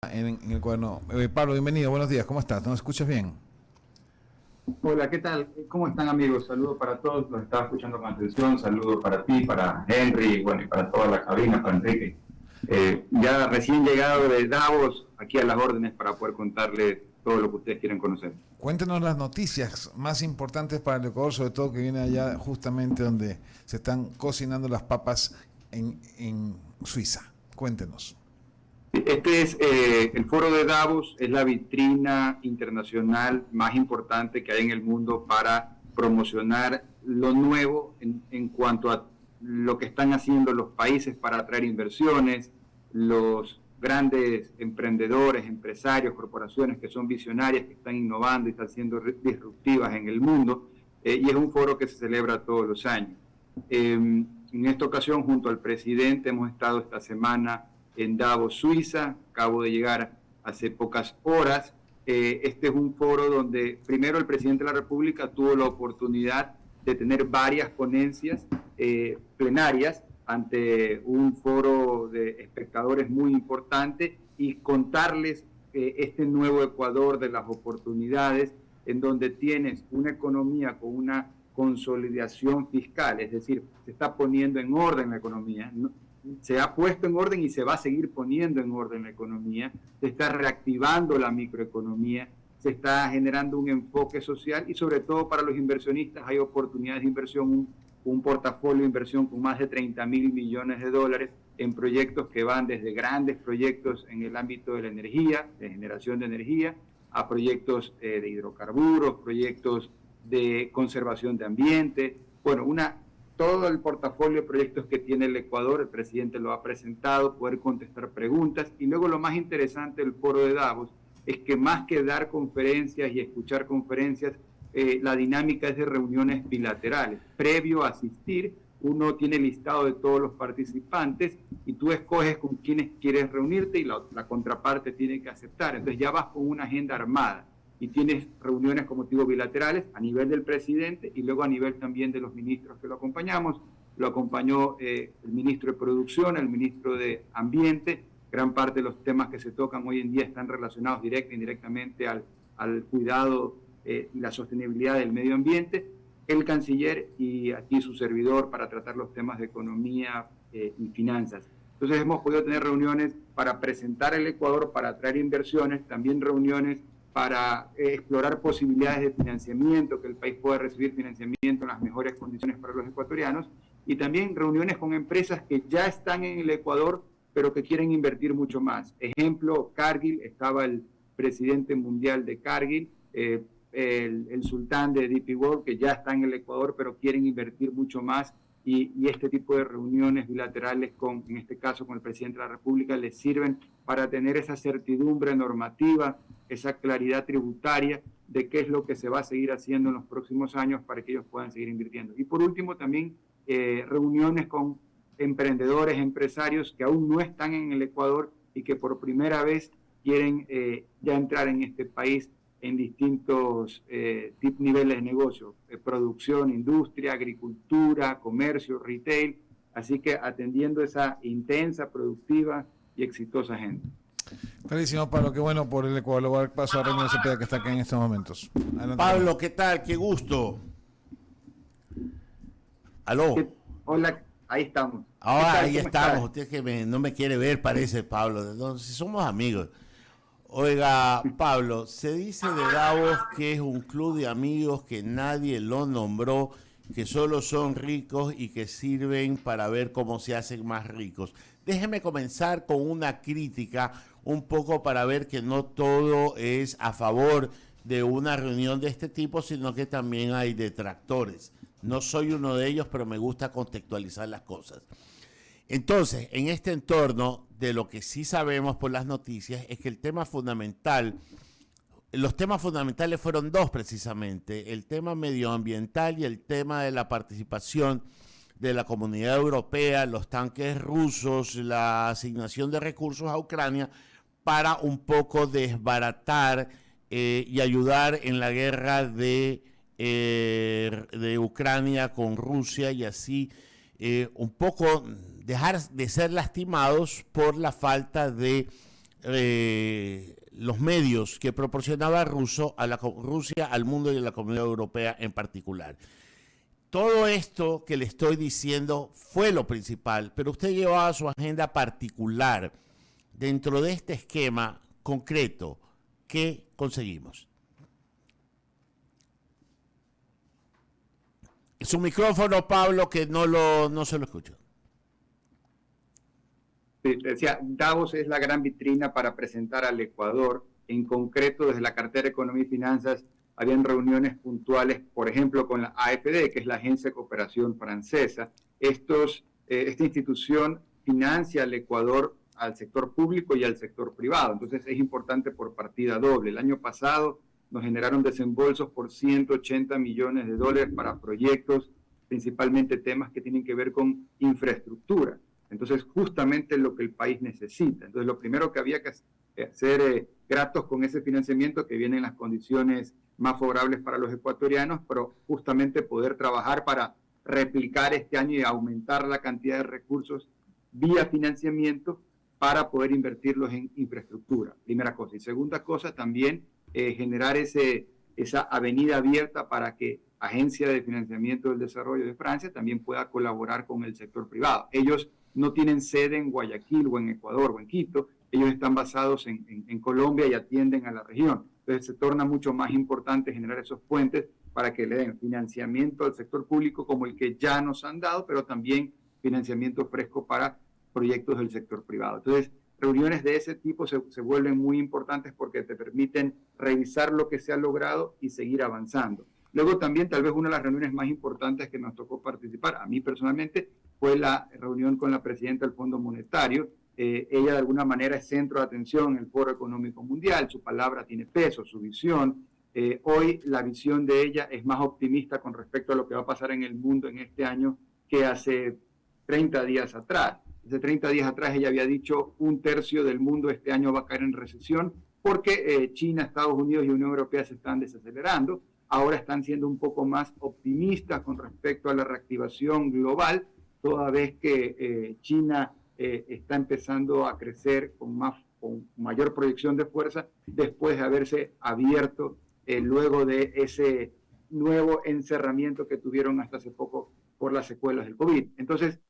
en el cuaderno. Pablo, bienvenido, buenos días, ¿cómo estás? ¿Nos escuchas bien? Hola, ¿qué tal? ¿Cómo están, amigos? Saludos para todos, los estaba escuchando con atención. Saludos para ti, para Henry, bueno, y para toda la cabina, para Enrique. Ya recién llegado de Davos, aquí a las órdenes para poder contarles todo lo que ustedes quieren conocer. Cuéntenos las noticias más importantes para el Ecuador, sobre todo que viene allá justamente donde se están cocinando las papas en Suiza. Cuéntenos. Este es el foro de Davos, es la vitrina internacional más importante que hay en el mundo para promocionar lo nuevo en cuanto a lo que están haciendo los países para atraer inversiones, los grandes emprendedores, empresarios, corporaciones que son visionarias, que están innovando y están siendo disruptivas en el mundo, y es un foro que se celebra todos los años. En esta ocasión, junto al presidente, hemos estado esta semana en Davos, Suiza. Acabo de llegar hace pocas horas. Este es un foro donde primero el presidente de la República tuvo la oportunidad de tener varias ponencias plenarias ante un foro de espectadores muy importante y contarles este nuevo Ecuador de las oportunidades, en donde tienes una economía con una consolidación fiscal, es decir, se está poniendo en orden la economía, ¿no? Se ha puesto en orden y se va a seguir poniendo en orden la economía, se está reactivando la microeconomía, se está generando un enfoque social y sobre todo para los inversionistas hay oportunidades de inversión, un portafolio de inversión con más de 30.000 millones de dólares en proyectos que van desde grandes proyectos en el ámbito de la energía, de generación de energía, a proyectos de hidrocarburos, proyectos de conservación de ambiente, bueno, todo el portafolio de proyectos que tiene el Ecuador, el presidente lo ha presentado, poder contestar preguntas. Y luego lo más interesante del foro de Davos es que más que dar conferencias y escuchar conferencias, la dinámica es de reuniones bilaterales. Previo a asistir, uno tiene listado de todos los participantes y tú escoges con quienes quieres reunirte y la contraparte tiene que aceptar. Entonces ya vas con una agenda armada y tienes reuniones, como te digo, bilaterales a nivel del presidente y luego a nivel también de los ministros que lo acompañamos. Lo acompañó el ministro de Producción, el ministro de Ambiente. Gran parte de los temas que se tocan hoy en día están relacionados directa e indirectamente al cuidado y la sostenibilidad del medio ambiente. El canciller y aquí su servidor para tratar los temas de economía y finanzas. Entonces hemos podido tener reuniones para presentar el Ecuador, para atraer inversiones, también reuniones para explorar posibilidades de financiamiento, que el país pueda recibir financiamiento en las mejores condiciones para los ecuatorianos, y también reuniones con empresas que ya están en el Ecuador, pero que quieren invertir mucho más. Ejemplo, Cargill, estaba el presidente mundial de Cargill, el sultán de DP World, que ya está en el Ecuador, pero quieren invertir mucho más, y este tipo de reuniones bilaterales, en este caso con el presidente de la República, les sirven para tener esa certidumbre normativa, esa claridad tributaria de qué es lo que se va a seguir haciendo en los próximos años para que ellos puedan seguir invirtiendo. Y por último, también reuniones con emprendedores, empresarios que aún no están en el Ecuador y que por primera vez quieren ya entrar en este país en distintos niveles de negocio, producción, industria, agricultura, comercio, retail, así que atendiendo esa intensa, productiva y exitosa gente. Clarísimo, Pablo, qué bueno por el Ecuador. Le voy a dar paso a René Cepeda, que está acá en estos momentos. Adelante, René. Pablo, ¿qué tal? Qué gusto. Aló. Hola, ahí estamos. ¿Qué Ahora tal? ahí ¿Cómo estamos. estás? Usted que no me quiere ver, parece, Pablo. Entonces, somos amigos. Oiga, Pablo, se dice de Davos que es un club de amigos que nadie lo nombró, que solo son ricos y que sirven para ver cómo se hacen más ricos. Déjeme comenzar con una crítica, un poco para ver que no todo es a favor de una reunión de este tipo, sino que también hay detractores. No soy uno de ellos, pero me gusta contextualizar las cosas. Entonces, en este entorno, de lo que sí sabemos por las noticias es que el tema fundamental, los temas fundamentales fueron dos precisamente, el tema medioambiental y el tema de la participación de la Comunidad Europea, los tanques rusos, la asignación de recursos a Ucrania para un poco desbaratar y ayudar en la guerra de Ucrania con Rusia y así un poco dejar de ser lastimados por la falta de los medios que proporcionaba Rusia al mundo y a la comunidad europea en particular. Todo esto que le estoy diciendo fue lo principal, pero usted llevaba su agenda particular dentro de este esquema concreto. ¿Qué conseguimos? Su micrófono, Pablo, que no se lo escucho. Sí, decía, Davos es la gran vitrina para presentar al Ecuador. En concreto, desde la cartera de Economía y Finanzas, habían reuniones puntuales, por ejemplo, con la AFD, que es la Agencia de Cooperación Francesa. Esta institución financia al Ecuador, al sector público y al sector privado. Entonces, es importante por partida doble. El año pasado nos generaron desembolsos por 180 millones de dólares para proyectos, principalmente temas que tienen que ver con infraestructura. Entonces, justamente lo que el país necesita. Entonces, lo primero que había que hacer gratos con ese financiamiento, que vienen las condiciones más favorables para los ecuatorianos, pero justamente poder trabajar para replicar este año y aumentar la cantidad de recursos vía financiamiento para poder invertirlos en infraestructura. Primera cosa. Y segunda cosa, también generar esa avenida abierta para que Agencia de Financiamiento del Desarrollo de Francia también pueda colaborar con el sector privado. Ellos no tienen sede en Guayaquil o en Ecuador o en Quito, ellos están basados en Colombia y atienden a la región. Entonces se torna mucho más importante generar esos puentes para que le den financiamiento al sector público como el que ya nos han dado, pero también financiamiento fresco para proyectos del sector privado. Entonces, reuniones de ese tipo se vuelven muy importantes porque te permiten revisar lo que se ha logrado y seguir avanzando. Luego también, tal vez una de las reuniones más importantes que nos tocó participar, a mí personalmente, fue la reunión con la presidenta del Fondo Monetario. Ella de alguna manera es centro de atención en el Foro Económico Mundial, su palabra tiene peso, su visión. Hoy la visión de ella es más optimista con respecto a lo que va a pasar en el mundo en este año que hace 30 días atrás. Hace 30 días atrás ella había dicho 1/3 del mundo este año va a caer en recesión porque China, Estados Unidos y Unión Europea se están desacelerando. Ahora están siendo un poco más optimistas con respecto a la reactivación global, toda vez que China está empezando a crecer con mayor proyección de fuerza después de haberse abierto luego de ese nuevo encerramiento que tuvieron hasta hace poco por las secuelas del COVID. Entonces,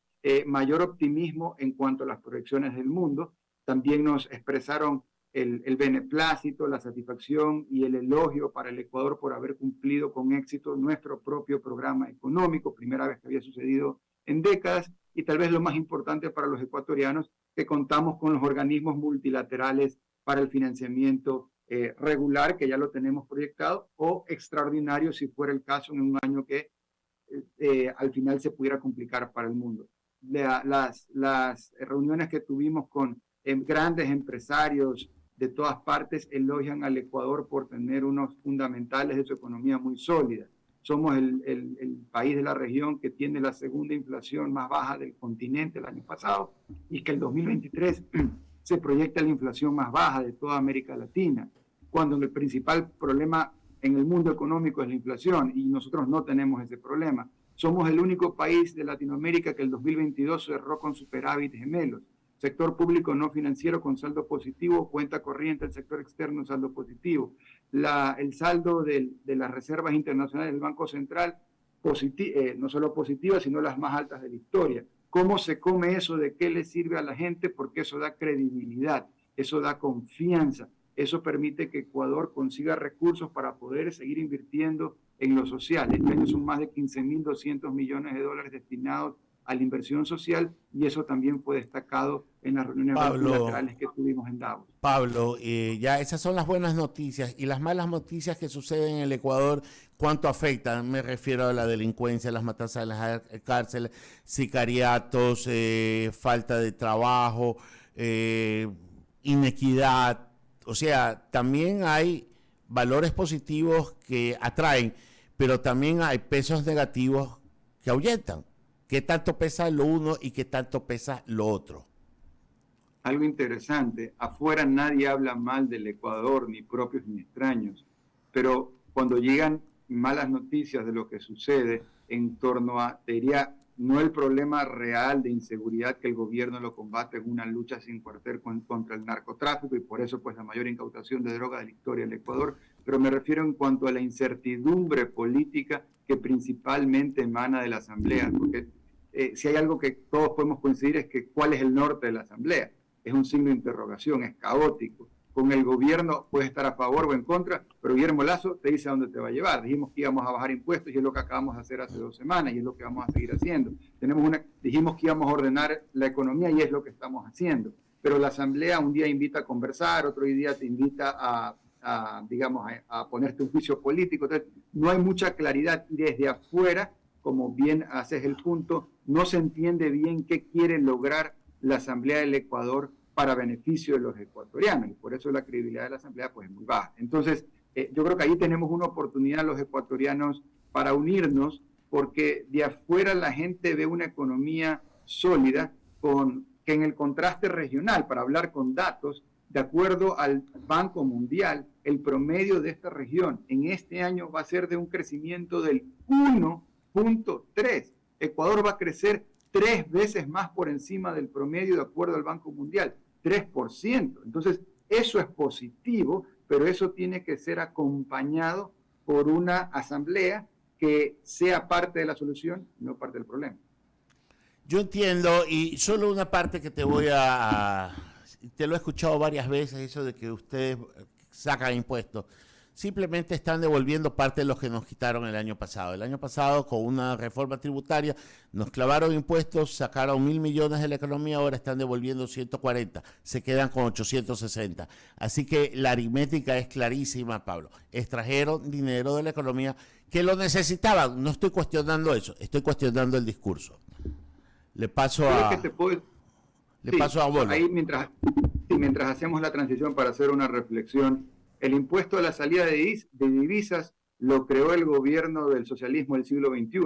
mayor optimismo en cuanto a las proyecciones del mundo. También nos expresaron el beneplácito, la satisfacción y el elogio para el Ecuador por haber cumplido con éxito nuestro propio programa económico, primera vez que había sucedido en décadas, y tal vez lo más importante para los ecuatorianos, que contamos con los organismos multilaterales para el financiamiento regular, que ya lo tenemos proyectado, o extraordinario si fuera el caso en un año que al final se pudiera complicar para el mundo. Las reuniones que tuvimos con grandes empresarios de todas partes elogian al Ecuador por tener unos fundamentales de su economía muy sólidas. Somos el país de la región que tiene la segunda inflación más baja del continente el año pasado y que el 2023 se proyecta la inflación más baja de toda América Latina, cuando el principal problema en el mundo económico es la inflación y nosotros no tenemos ese problema. Somos el único país de Latinoamérica que el 2022 cerró con superávit gemelos. Sector público no financiero con saldo positivo, cuenta corriente del sector externo saldo positivo. El saldo de las reservas internacionales del Banco Central, no solo positivas, sino las más altas de la historia. ¿Cómo se come eso? ¿De qué le sirve a la gente? Porque eso da credibilidad, eso da confianza, eso permite que Ecuador consiga recursos para poder seguir invirtiendo en lo social. Este año son más de 15.200 millones de dólares destinados a la inversión social y eso también fue destacado en las reuniones bilaterales que tuvimos en Davos. Pablo, ya esas son las buenas noticias y las malas noticias que suceden en el Ecuador, ¿cuánto afectan? Me refiero a la delincuencia, las matanzas en las cárceles, sicariatos, falta de trabajo, inequidad. O sea, también hay valores positivos que atraen, pero también hay pesos negativos que ahuyentan. ¿Qué tanto pesa lo uno y qué tanto pesa lo otro? Algo interesante, afuera nadie habla mal del Ecuador, ni propios ni extraños, pero cuando llegan malas noticias de lo que sucede en torno a, te diría, no el problema real de inseguridad que el gobierno lo combate en una lucha sin cuartel contra el narcotráfico y por eso pues la mayor incautación de droga de la historia del Ecuador, pero me refiero en cuanto a la incertidumbre política que principalmente emana de la Asamblea, porque si hay algo que todos podemos coincidir es que cuál es el norte de la Asamblea, es un signo de interrogación, es caótico. Con el gobierno puedes estar a favor o en contra, pero Guillermo Lasso te dice a dónde te va a llevar. Dijimos que íbamos a bajar impuestos y es lo que acabamos de hacer hace 2 semanas y es lo que vamos a seguir haciendo. Dijimos que íbamos a ordenar la economía y es lo que estamos haciendo. Pero la Asamblea un día invita a conversar, otro día te invita a ponerte un juicio político. Entonces, no hay mucha claridad desde afuera, como bien haces el punto, no se entiende bien qué quiere lograr la Asamblea del Ecuador para beneficio de los ecuatorianos, y por eso la credibilidad de la Asamblea pues, es muy baja. Entonces, yo creo que ahí tenemos una oportunidad los ecuatorianos para unirnos, porque de afuera la gente ve una economía sólida, que en el contraste regional, para hablar con datos, de acuerdo al Banco Mundial, el promedio de esta región en este año va a ser de un crecimiento del 1.3. Ecuador va a crecer 3 veces más por encima del promedio de acuerdo al Banco Mundial, 3%. Entonces, eso es positivo, pero eso tiene que ser acompañado por una asamblea que sea parte de la solución, no parte del problema. Yo entiendo, y solo una parte que te te lo he escuchado varias veces, eso de que ustedes sacan impuestos. Simplemente están devolviendo parte de los que nos quitaron el año pasado. El año pasado, con una reforma tributaria, nos clavaron impuestos, sacaron 1.000 millones de la economía, ahora están devolviendo 140, se quedan con 860. Así que la aritmética es clarísima, Pablo. Extrajeron dinero de la economía que lo necesitaban. No estoy cuestionando eso, estoy cuestionando el discurso. Le paso a Bolo. Ahí mientras hacemos la transición para hacer una reflexión, el impuesto a la salida de divisas lo creó el gobierno del socialismo del siglo XXI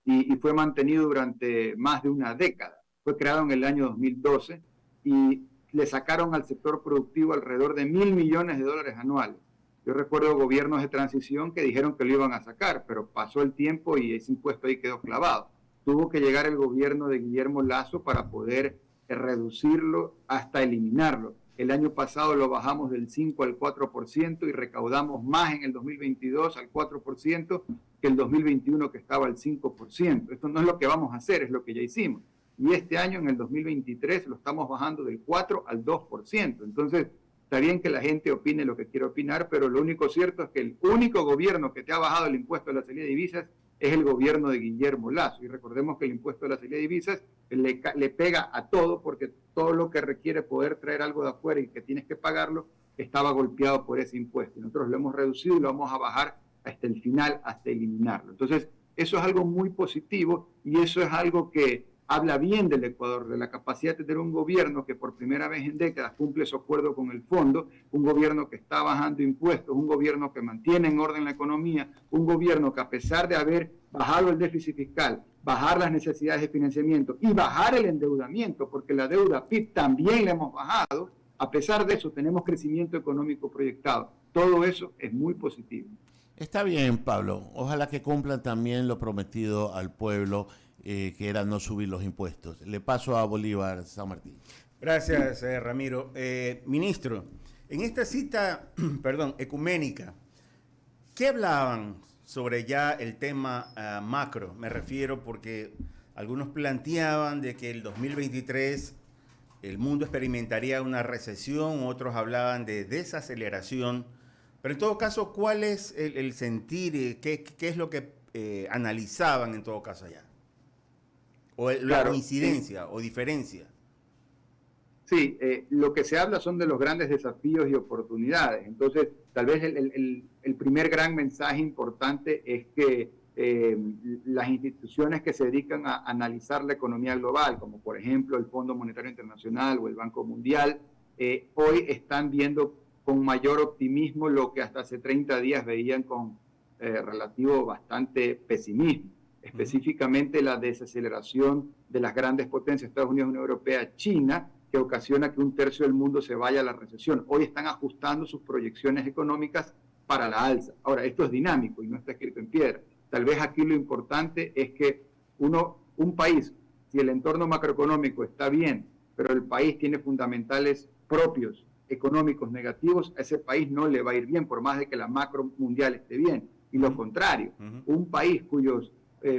y fue mantenido durante más de una década. Fue creado en el año 2012 y le sacaron al sector productivo alrededor de $1.000 millones anuales. Yo recuerdo gobiernos de transición que dijeron que lo iban a sacar, pero pasó el tiempo y ese impuesto ahí quedó clavado. Tuvo que llegar el gobierno de Guillermo Lasso para poder reducirlo hasta eliminarlo. El año pasado lo bajamos del 5 al 4% y recaudamos más en el 2022 al 4% que el 2021 que estaba al 5%. Esto no es lo que vamos a hacer, es lo que ya hicimos. Y este año, en el 2023, lo estamos bajando del 4 al 2%. Entonces, está bien que la gente opine lo que quiere opinar, pero lo único cierto es que el único gobierno que te ha bajado el impuesto a la salida de divisas es el gobierno de Guillermo Lasso. Y recordemos que el impuesto a la salida de divisas le pega a todo, porque todo lo que requiere poder traer algo de afuera y que tienes que pagarlo, estaba golpeado por ese impuesto. Y nosotros lo hemos reducido y lo vamos a bajar hasta el final, hasta eliminarlo. Entonces, eso es algo muy positivo y eso es algo que habla bien del Ecuador, de la capacidad de tener un gobierno que por primera vez en décadas cumple su acuerdo con el fondo, un gobierno que está bajando impuestos, un gobierno que mantiene en orden la economía, un gobierno que a pesar de haber bajado el déficit fiscal, bajar las necesidades de financiamiento y bajar el endeudamiento, porque la deuda PIB también la hemos bajado, a pesar de eso tenemos crecimiento económico proyectado. Todo eso es muy positivo. Está bien, Pablo. Ojalá que cumplan también lo prometido al pueblo, que era no subir los impuestos. Le paso a Bolívar San Martín. Gracias, Ramiro. Ministro, en esta cita, ecuménica, ¿qué hablaban sobre ya el tema macro? Me refiero porque algunos planteaban de que el 2023 el mundo experimentaría una recesión, otros hablaban de desaceleración, pero en todo caso, ¿cuál es el sentir? ¿Qué es lo que analizaban en todo caso allá? ¿O la coincidencia o diferencia? Sí, lo que se habla son de los grandes desafíos y oportunidades. Entonces, tal vez el primer gran mensaje importante es que las instituciones que se dedican a analizar la economía global, como por ejemplo el Fondo Monetario Internacional o el Banco Mundial, hoy están viendo con mayor optimismo lo que hasta hace 30 días veían con relativo bastante pesimismo. Específicamente la desaceleración de las grandes potencias, Estados Unidos, Unión Europea, China, que ocasiona que 1/3 del mundo se vaya a la recesión. Hoy están ajustando sus proyecciones económicas para la alza. Ahora, esto es dinámico y no está escrito en piedra. Tal vez aquí lo importante es que Un país, si el entorno macroeconómico está bien, pero el país tiene fundamentales propios, económicos negativos, a ese país no le va a ir bien, por más de que la macro mundial esté bien. Y lo contrario, un país cuyos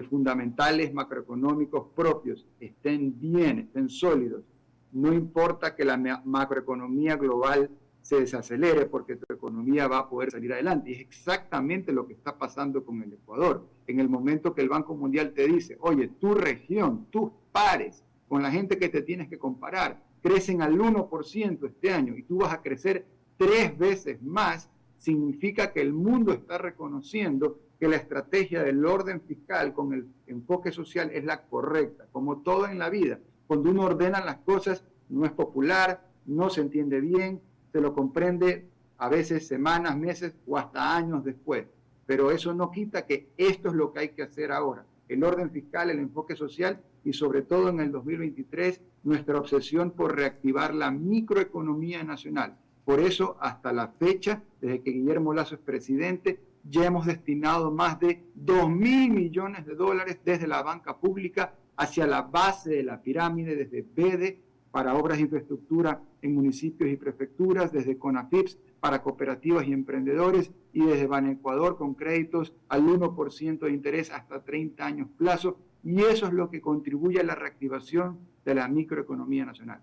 fundamentales macroeconómicos propios estén bien, estén sólidos, no importa que la macroeconomía global se desacelere, porque tu economía va a poder salir adelante. Y es exactamente lo que está pasando con el Ecuador. En el momento que el Banco Mundial te dice, oye, tu región, tus pares, con la gente que te tienes que comparar, crecen al 1% este año y tú vas a crecer 3 veces más, significa que el mundo está reconociendo que la estrategia del orden fiscal con el enfoque social es la correcta. Como todo en la vida, cuando uno ordena las cosas, no es popular, no se entiende bien, se lo comprende a veces semanas, meses o hasta años después. Pero eso no quita que esto es lo que hay que hacer ahora. El orden fiscal, el enfoque social y sobre todo en el 2023, nuestra obsesión por reactivar la microeconomía nacional. Por eso, hasta la fecha, desde que Guillermo Lasso es presidente, ya hemos destinado más de 2.000 millones de dólares desde la banca pública hacia la base de la pirámide, desde BEDE, para obras de infraestructura en municipios y prefecturas, desde CONAFIPS para cooperativas y emprendedores, y desde Banecuador con créditos al 1% de interés hasta 30 años plazo, y eso es lo que contribuye a la reactivación de la microeconomía nacional.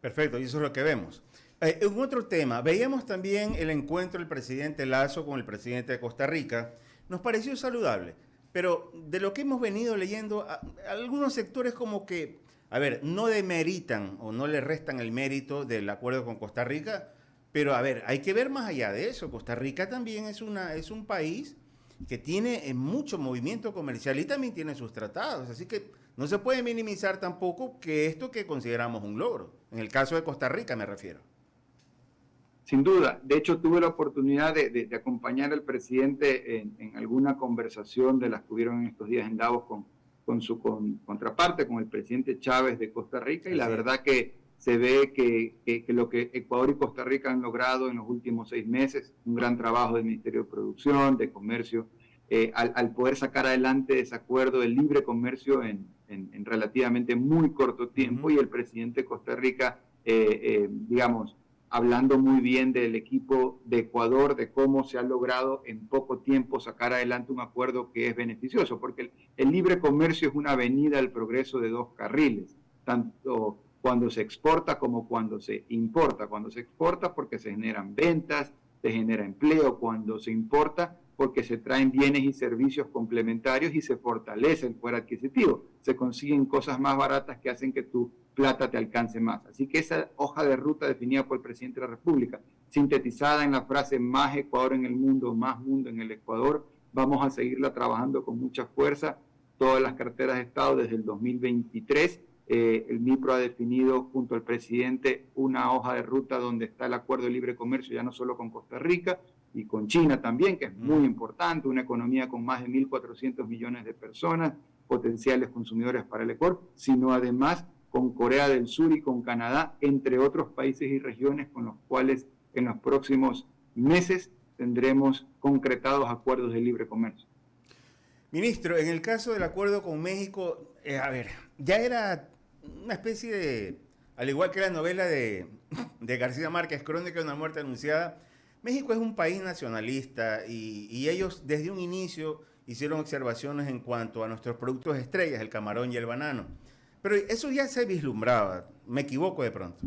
Perfecto, y eso es lo que vemos. En otro tema, veíamos también el encuentro del presidente Lasso con el presidente de Costa Rica. Nos pareció saludable, pero de lo que hemos venido leyendo, algunos sectores como que, a ver, no demeritan o no le restan el mérito del acuerdo con Costa Rica, pero a ver, hay que ver más allá de eso. Costa Rica también es un país que tiene mucho movimiento comercial y también tiene sus tratados, así que no se puede minimizar tampoco que esto que consideramos un logro. En el caso de Costa Rica me refiero. Sin duda. De hecho, tuve la oportunidad de acompañar al presidente en alguna conversación de las que hubieron en estos días en Davos con su contraparte, con el presidente Chávez de Costa Rica, y la verdad que se ve que lo que Ecuador y Costa Rica han logrado en los últimos 6 meses, un gran trabajo del Ministerio de Producción, de Comercio, al poder sacar adelante ese acuerdo de libre comercio en relativamente muy corto tiempo, y el presidente de Costa Rica, digamos, hablando muy bien del equipo de Ecuador, de cómo se ha logrado en poco tiempo sacar adelante un acuerdo que es beneficioso, porque el libre comercio es una avenida al progreso de 2 carriles, tanto cuando se exporta como cuando se importa. Cuando se exporta porque se generan ventas, se genera empleo; cuando se importa porque se traen bienes y servicios complementarios y se fortalece el poder adquisitivo. Se consiguen cosas más baratas que hacen que tu plata te alcance más. Así que esa hoja de ruta definida por el presidente de la República, sintetizada en la frase más Ecuador en el mundo, más mundo en el Ecuador, vamos a seguirla trabajando con mucha fuerza. Todas las carteras de Estado desde el 2023. El MIPRO ha definido junto al presidente una hoja de ruta donde está el acuerdo de libre comercio, ya no solo con Costa Rica, y con China también, que es muy importante, una economía con más de 1.400 millones de personas, potenciales consumidores para el Ecuador, sino además con Corea del Sur y con Canadá, entre otros países y regiones con los cuales en los próximos meses tendremos concretados acuerdos de libre comercio. Ministro, en el caso del acuerdo con México, a ver, ya era una especie de, al igual que la novela de García Márquez, Crónica de una muerte anunciada, México es un país nacionalista y ellos desde un inicio hicieron observaciones en cuanto a nuestros productos estrellas, el camarón y el banano. Pero eso ya se vislumbraba. ¿Me equivoco de pronto?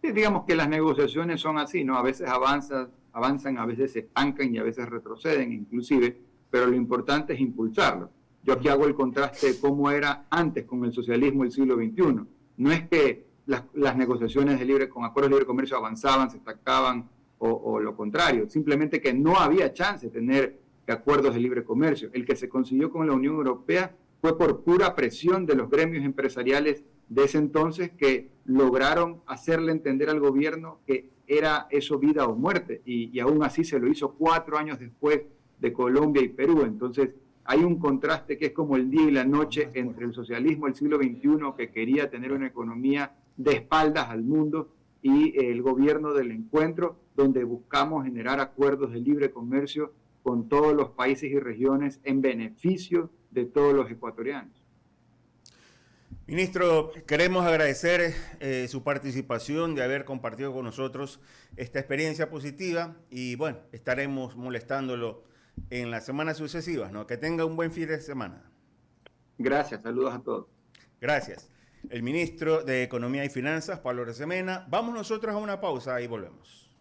Sí, digamos que las negociaciones son así, ¿no? A veces avanzan, a veces se estancan y a veces retroceden inclusive, pero lo importante es impulsarlo. Yo aquí hago el contraste de cómo era antes con el socialismo del siglo XXI. No es que las negociaciones con acuerdos de libre comercio avanzaban, se estancaban o lo contrario, simplemente que no había chance de tener acuerdos de libre comercio. El que se consiguió con la Unión Europea fue por pura presión de los gremios empresariales de ese entonces, que lograron hacerle entender al gobierno que era eso vida o muerte, y aún así se lo hizo 4 años después de Colombia y Perú. Entonces hay un contraste que es como el día y la noche entre el socialismo del siglo XXI, que quería tener una economía de espaldas al mundo, y el gobierno del encuentro, donde buscamos generar acuerdos de libre comercio con todos los países y regiones en beneficio de todos los ecuatorianos. Ministro, queremos agradecer su participación, de haber compartido con nosotros esta experiencia positiva y bueno, estaremos molestándolo en las semanas sucesivas, ¿no? Que tenga un buen fin de semana. Gracias, saludos a todos. Gracias. El ministro de Economía y Finanzas, Pablo Arosemena. Vamos nosotros a una pausa y volvemos.